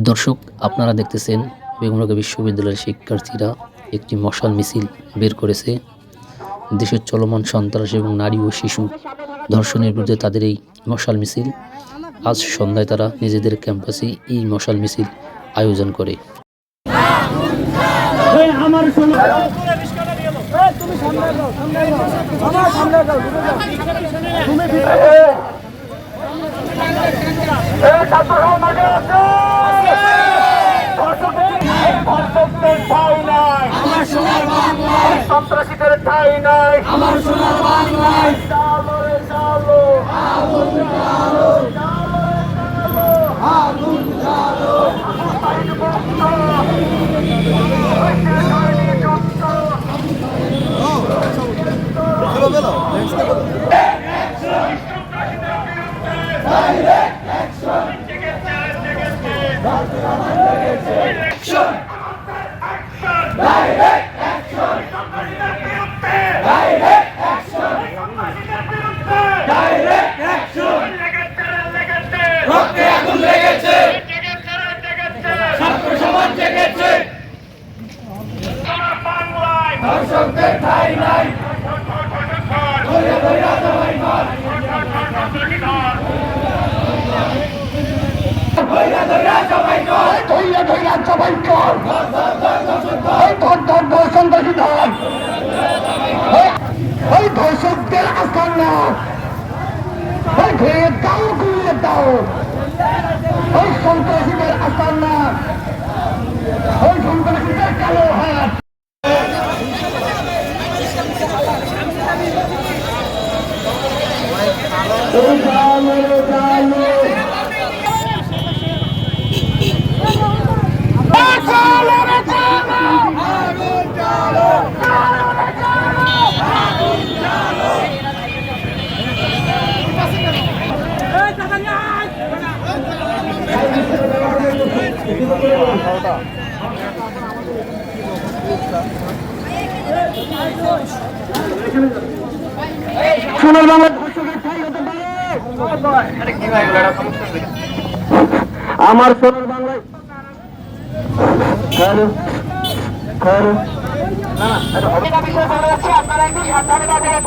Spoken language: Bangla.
দর্শক, আপনারা দেখতেছেন বেগম বিশ্ববিদ্যালয়ের শিক্ষার্থীরা একটি মশাল মিছিল বের করেছে। দেশের চলমান সন্ত্রাস এবং নারী ও শিশু ধর্ষণের বিরুদ্ধে তাদের এই মশাল মিছিল। আজ সন্ধ্যায় তারা নিজেদের ক্যাম্পাসে এই মশাল মিছিল আয়োজন করে। সন্ত্রাসীদের ঠাঁই নাই আমার সোনার বাংলায়। চালো রে চালো, আগুন জ্বালো, চালো রে চালো, আগুন জ্বালো। আইন মুক্ত হইতে হয়নি যুদ্ধ। Direct action, direct action, direct action, direct action. রক্তে আগুন লেগেছে, ছাত্র সমাজ জেগেছে। ধর্ষকদের ঠাঁই নাই, ধরে ধরে সবাই মার, ধৈর্য ধৈর্য সবাই কর, ধৈর্য ধৈর্য সবাই কর। সন্ত্রাসী ধর, ওই ধর্ষকদের আস্তানা ঘিরে দাও, ঘুরিয়ে দাও। ওই সন্ত্রাসীদের আস্তানা, ওই সন্ত্রাসীদের কালো হাত। সোনার বাংলা আমার সোনার বাংলায়। আপনারা একটু সাবধানে করবেন।